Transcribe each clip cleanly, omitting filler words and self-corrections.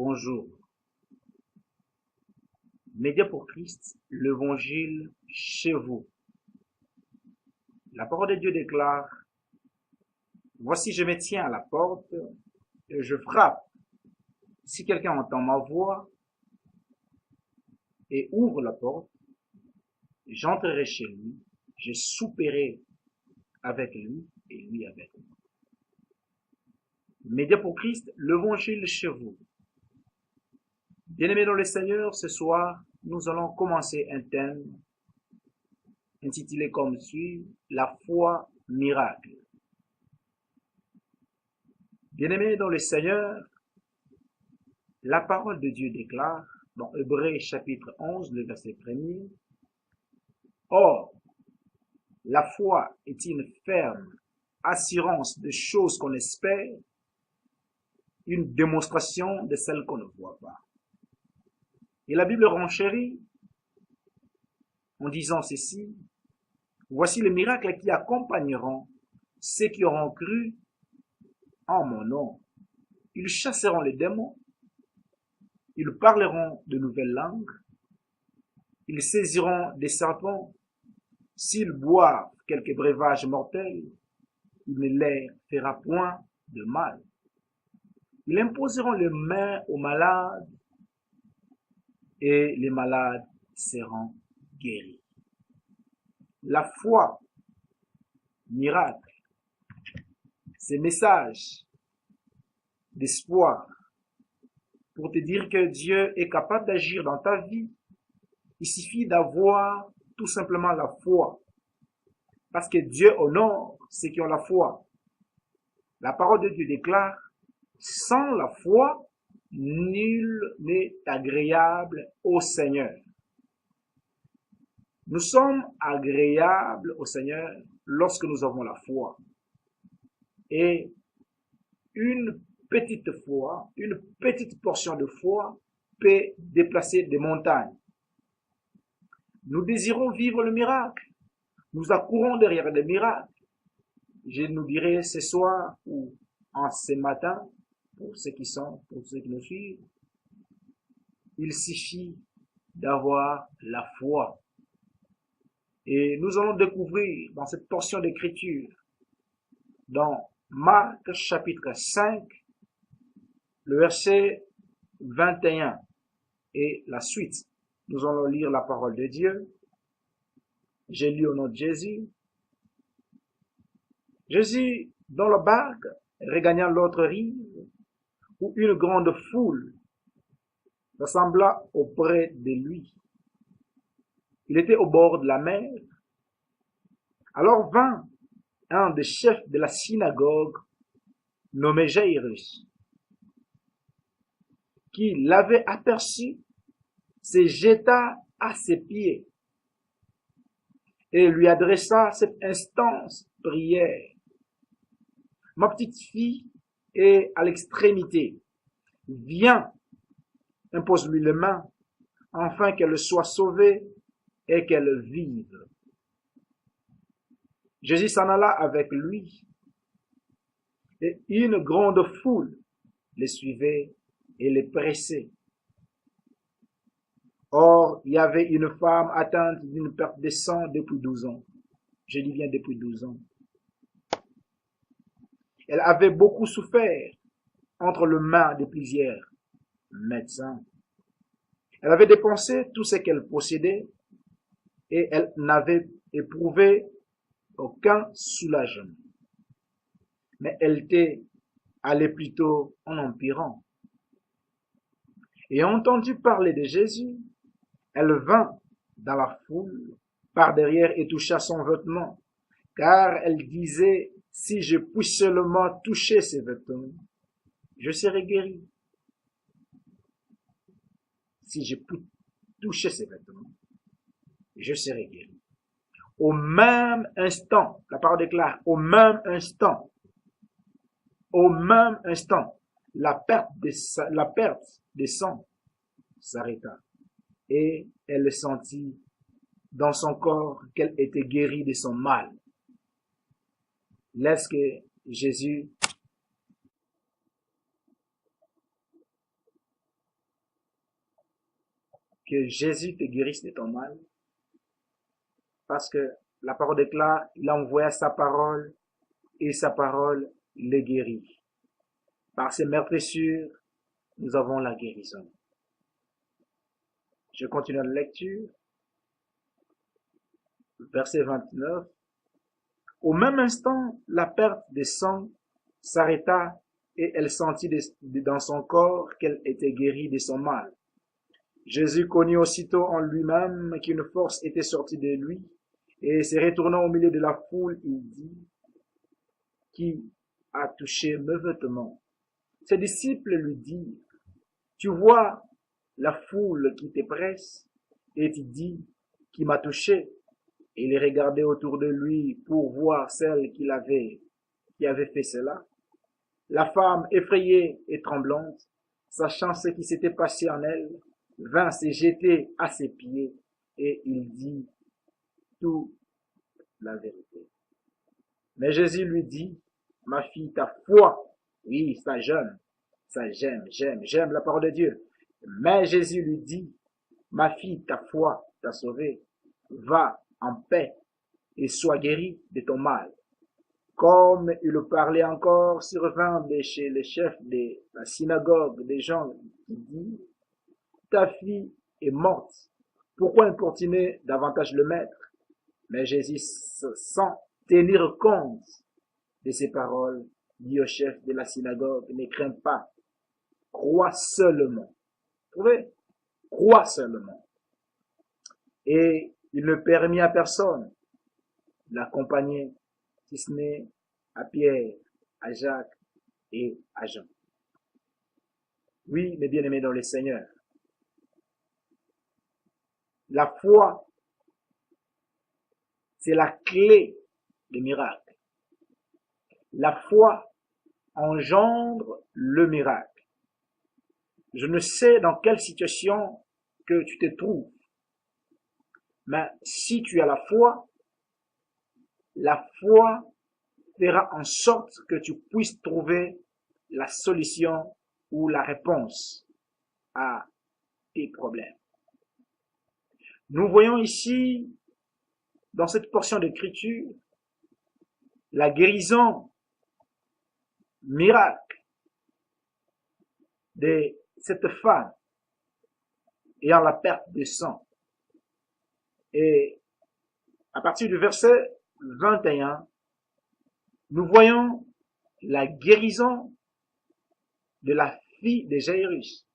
Bonjour. Média pour Christ, l'évangile chez vous. La parole de Dieu déclare, voici je me tiens à la porte et je frappe. Si quelqu'un entend ma voix et ouvre la porte, j'entrerai chez lui, je souperai avec lui et lui avec moi. Média pour Christ, l'évangile chez vous. Bien-aimés dans le Seigneur, ce soir, nous allons commencer un thème intitulé comme suit, la foi miracle. Bien-aimés dans le Seigneur, la parole de Dieu déclare dans Hébreux chapitre 11, le verset 1er, or, la foi est une ferme assurance de choses qu'on espère, une démonstration de celles qu'on ne voit pas. Et la Bible renchérit en disant ceci, voici les miracles qui accompagneront ceux qui auront cru en mon nom. Ils chasseront les démons, ils parleront de nouvelles langues, ils saisiront des serpents, s'ils boivent quelques breuvages mortels, il ne leur fera point de mal. Ils imposeront les mains aux malades et les malades seront guéris. La foi, miracle, ces messages d'espoir pour te dire que Dieu est capable d'agir dans ta vie. Il suffit d'avoir tout simplement la foi. Parce que Dieu honore ceux qui ont la foi. La parole de Dieu déclare, sans la foi, nul n'est agréable au Seigneur. Nous sommes agréables au Seigneur lorsque nous avons la foi. Et une petite foi, une petite portion de foi peut déplacer des montagnes. Nous désirons vivre le miracle. Nous accourons derrière des miracles. Je nous dirai ce soir ou en ce matin, pour ceux qui nous suivent, il suffit d'avoir la foi. Et nous allons découvrir dans cette portion d'écriture, dans Marc chapitre 5, le verset 21 et la suite. Nous allons lire la parole de Dieu. J'ai lu au nom de Jésus. Jésus, dans la barque, regagna l'autre rive, où une grande foule s'assembla auprès de lui. Il était au bord de la mer. Alors vint un des chefs de la synagogue, nommé Jairus, qui l'avait aperçu, se jeta à ses pieds et lui adressa cette instance prière. Ma petite fille est à l'extrémité. Viens, impose-lui les mains, afin qu'elle soit sauvée et qu'elle vive. Jésus s'en alla avec lui, et une grande foule les suivait et les pressait. Or, il y avait une femme atteinte d'une perte de sang depuis 12 ans. Je dis bien depuis 12 ans. Elle avait beaucoup souffert entre les mains de plusieurs médecins. Elle avait dépensé tout ce qu'elle possédait et elle n'avait éprouvé aucun soulagement. Mais elle était allée plutôt en empirant. Ayant entendu parler de Jésus, elle vint dans la foule par derrière et toucha son vêtement, car elle disait, si je puis seulement toucher ses vêtements, je serai guéri. Si je puis toucher ses vêtements, je serai guéri. Au même instant, la parole déclare, au même instant, la perte de sang s'arrêta et elle sentit dans son corps qu'elle était guérie de son mal. Lorsque Jésus que Jésus te guérisse de ton mal, parce que la parole déclare, il a envoyé sa parole et sa parole le guérit. Par ses meurtrissures, nous avons la guérison. Je continue la lecture. Verset 29. Au même instant, la perte de sang s'arrêta et elle sentit dans son corps qu'elle était guérie de son mal. Jésus connut aussitôt en lui-même qu'une force était sortie de lui et se retournant au milieu de la foule, il dit, qui a touché mes vêtements? Ses disciples lui dirent, tu vois la foule qui te presse et tu dis, qui m'a touché? Et il regardait autour de lui pour voir celle qui avait fait cela. La femme, effrayée et tremblante, sachant ce qui s'était passé en elle, vint se jeter à ses pieds et il dit toute la vérité. Mais Jésus lui dit, ma fille, ta foi, oui, ça j'aime la parole de Dieu. Mais Jésus lui dit, ma fille, ta foi t'a sauvée, va en paix et sois guérie de ton mal. Comme il parlait encore, survint de chez les chefs de la synagogue des gens qui disent, ta fille est morte, pourquoi importuner davantage le maître? Mais Jésus, sans tenir compte de ces paroles, dit au chef de la synagogue, ne crains pas, crois seulement. Vous trouvez? Crois seulement. Et il ne permit à personne d'accompagner, si ce n'est à Pierre, à Jacques et à Jean. Oui, mes bien-aimés dans le Seigneur, la foi, c'est la clé des miracles. La foi engendre le miracle. Je ne sais dans quelle situation que tu te trouves, mais si tu as la foi fera en sorte que tu puisses trouver la solution ou la réponse à tes problèmes. Nous voyons ici, dans cette portion d'écriture, la guérison miracle de cette femme ayant la perte de sang. Et à partir du verset 21, nous voyons la guérison de la fille de Jairus.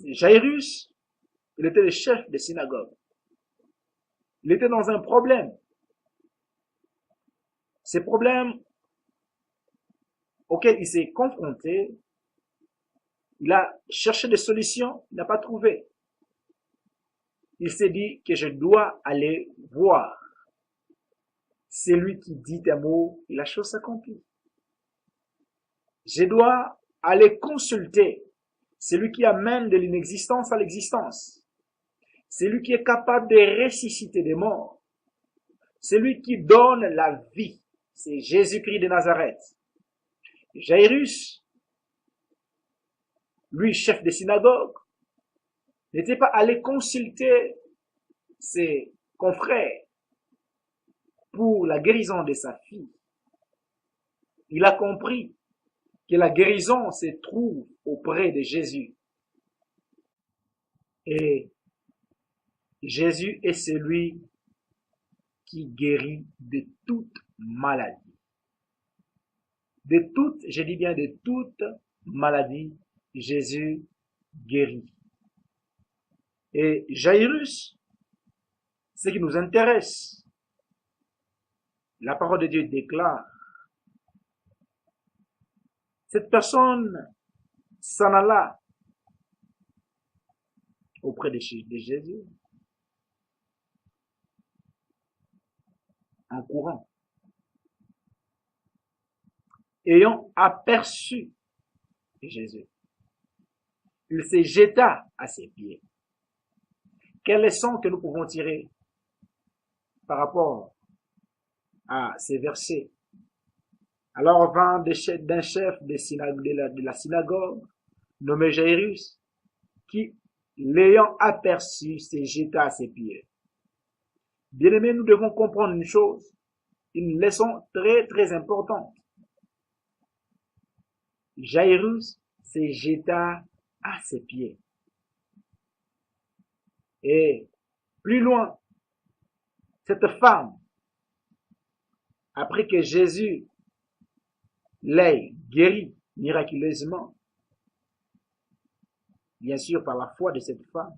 Jairus, il était le chef de synagogue. Il était dans un problème. Ces problèmes auxquels il s'est confronté, il a cherché des solutions, il n'a pas trouvé. Il s'est dit que je dois aller voir. C'est lui qui dit un mot et la chose s'accomplit. Je dois aller consulter celui qui amène de l'inexistence à l'existence. Celui qui est capable de ressusciter des morts. Celui qui donne la vie. C'est Jésus-Christ de Nazareth. Jairus, lui, chef de synagogue, n'était pas allé consulter ses confrères pour la guérison de sa fille. Il a compris que la guérison se trouve auprès de Jésus. Et Jésus est celui qui guérit de toute maladie. De toute, je dis bien de toute maladie, Jésus guérit. Et Jairus, ce qui nous intéresse, la parole de Dieu déclare, cette personne s'en alla auprès de Jésus en courant, ayant aperçu Jésus. Il se jeta à ses pieds. Quelle leçon que nous pouvons tirer par rapport à ces versets? Alors vint d'un chef de la synagogue, nommé Jairus, qui, l'ayant aperçu, se jeta à ses pieds. Bien-aimés, nous devons comprendre une chose, une leçon très très importante. Jairus se jeta à ses pieds. Et plus loin, cette femme, après que Jésus l'ait guéri miraculeusement, bien sûr par la foi de cette femme,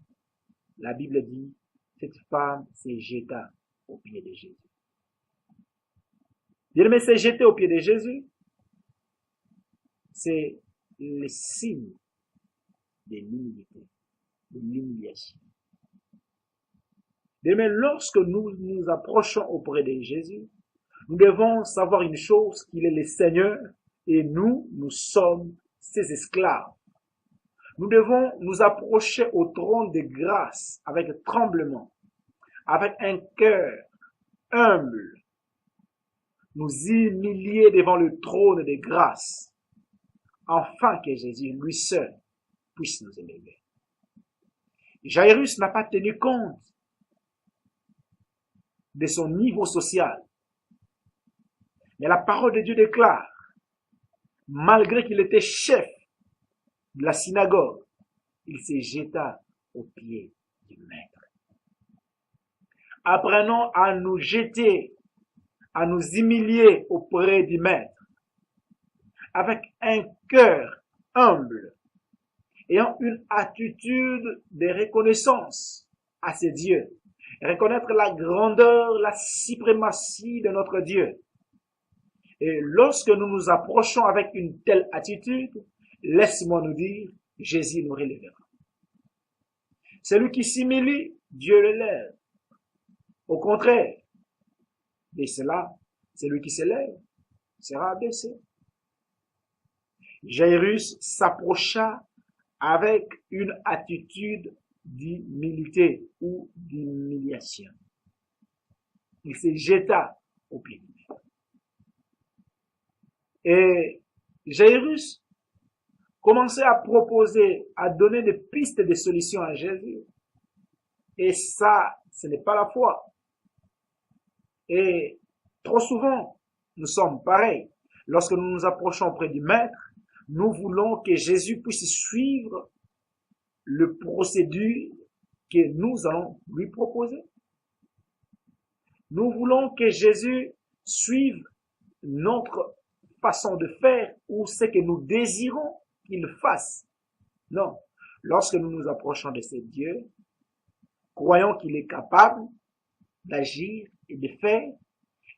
la Bible dit, cette femme se jeta aux pieds de Jésus. Bien-aimé, se jeter aux pieds de Jésus, c'est le signe de l'humilité, de l'humiliation. Bien-aimé, lorsque nous nous approchons auprès de Jésus, nous devons savoir une chose, qu'il est le Seigneur et nous sommes ses esclaves. Nous devons nous approcher au trône de grâce avec tremblement, avec un cœur humble, nous humilier devant le trône de grâce, afin que Jésus, lui seul, puisse nous élever. Jairus n'a pas tenu compte de son niveau social. Mais la parole de Dieu déclare, malgré qu'il était chef de la synagogue, il se jeta aux pieds du Maître. Apprenons à nous jeter, à nous humilier auprès du Maître, avec un cœur humble, ayant une attitude de reconnaissance à ce Dieu, reconnaître la grandeur, la suprématie de notre Dieu. Et lorsque nous nous approchons avec une telle attitude, laisse-moi nous dire, Jésus nous relèvera. Celui qui s'humilie, Dieu le lève. Au contraire de cela, celui qui se lève sera abaissé. Jairus s'approcha avec une attitude d'humilité ou d'humiliation. Il se jeta au pied du Maître. Et Jairus commençait à proposer, à donner des pistes de solutions à Jésus. Et ça, ce n'est pas la foi. Et trop souvent, nous sommes pareils. Lorsque nous nous approchons auprès du Maître, nous voulons que Jésus puisse suivre le procédure que nous allons lui proposer. Nous voulons que Jésus suive notre façon de faire ou ce que nous désirons qu'il fasse. Non. Lorsque nous nous approchons de ce Dieu, croyons qu'il est capable d'agir et de faire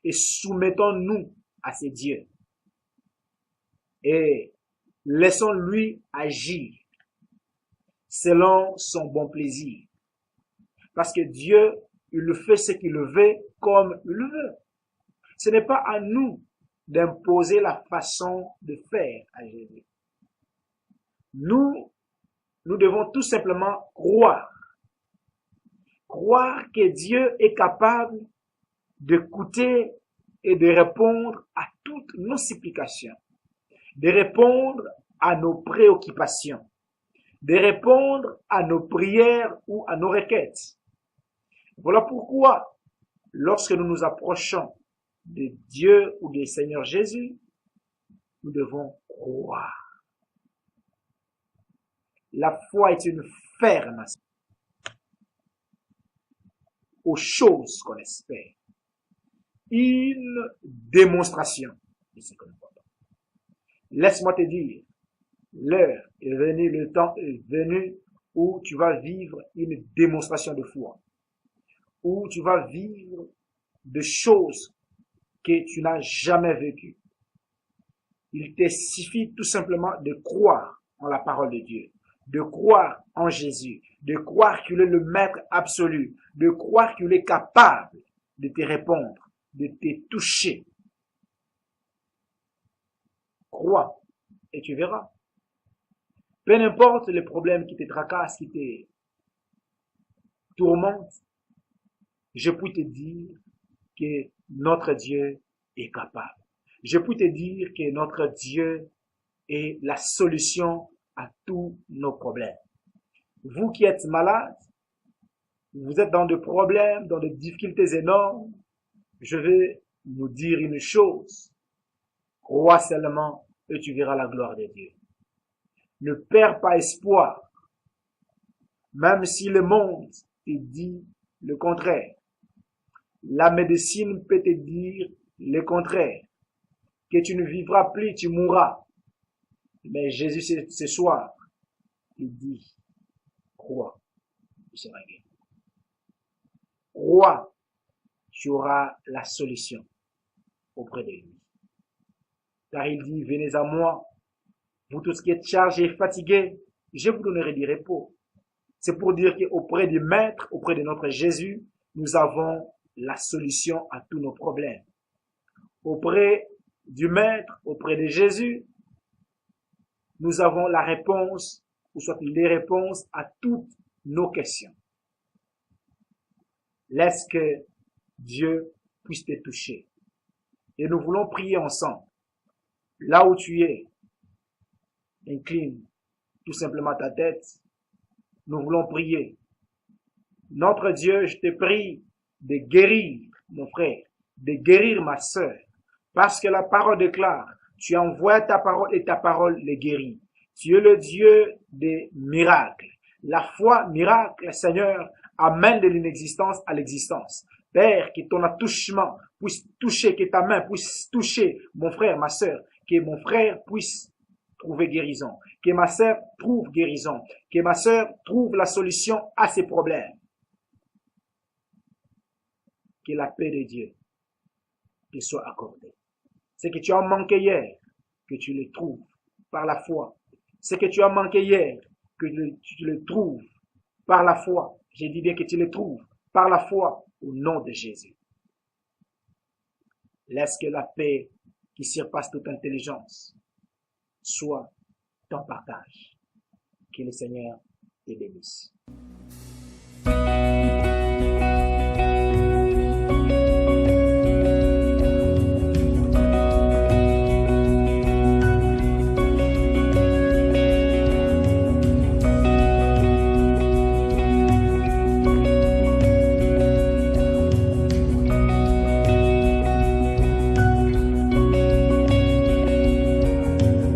et soumettons-nous à ce Dieu. Et laissons-lui agir selon son bon plaisir. Parce que Dieu, il le fait ce qu'il le veut comme il le veut. Ce n'est pas à nous d'imposer la façon de faire à Jésus. Nous devons tout simplement croire. Croire que Dieu est capable d'écouter et de répondre à toutes nos supplications, de répondre à nos préoccupations, de répondre à nos prières ou à nos requêtes. Voilà pourquoi, lorsque nous nous approchons de Dieu ou du Seigneur Jésus, nous devons croire. La foi est une ferme aux choses qu'on espère, une démonstration de ce que nous voyons. Laisse-moi te dire, l'heure est venue, le temps est venu où tu vas vivre une démonstration de foi, où tu vas vivre des choses que tu n'as jamais vécues. Il te suffit tout simplement de croire en la parole de Dieu, de croire en Jésus, de croire qu'il est le Maître absolu, de croire qu'il est capable de te répondre, de te toucher. Crois et tu verras. Peu importe les problèmes qui te tracassent, qui te tourmentent, je peux te dire que notre Dieu est capable. Je peux te dire que notre Dieu est la solution à tous nos problèmes. Vous qui êtes malade, vous êtes dans des problèmes, dans des difficultés énormes, je vais vous dire une chose. Crois seulement et tu verras la gloire de Dieu. Ne perds pas espoir, même si le monde te dit le contraire. La médecine peut te dire le contraire, que tu ne vivras plus, tu mourras. Mais Jésus, ce soir, il dit, crois, tu seras guéri. Crois, tu auras la solution auprès de lui. Car il dit, venez à moi, vous tous qui êtes chargés et fatigués, je vous donnerai du repos. C'est pour dire qu'auprès du Maître, auprès de notre Jésus, nous avons la solution à tous nos problèmes. Auprès du Maître, auprès de Jésus, nous avons la réponse, ou soit les réponses à toutes nos questions. Laisse que Dieu puisse te toucher. Et nous voulons prier ensemble. Là où tu es, incline tout simplement ta tête. Nous voulons prier. Notre Dieu, je te prie de guérir mon frère, de guérir ma sœur, parce que la parole déclare, tu envoies ta parole et ta parole les guérit. Tu es le Dieu des miracles. La foi, miracle, Seigneur, amène de l'inexistence à l'existence. Père, que ton attouchement puisse toucher, que ta main puisse toucher mon frère, ma sœur, que mon frère puisse trouver guérison, que ma sœur trouve guérison, que ma sœur trouve la solution à ses problèmes. Que la paix de Dieu te soit accordée. Ce que tu as manqué hier, que tu le trouves par la foi. Ce que tu as manqué hier, que tu le trouves par la foi. J'ai dit bien que tu le trouves par la foi au nom de Jésus. Laisse que la paix qui surpasse toute intelligence soit ton partage. Que le Seigneur te bénisse.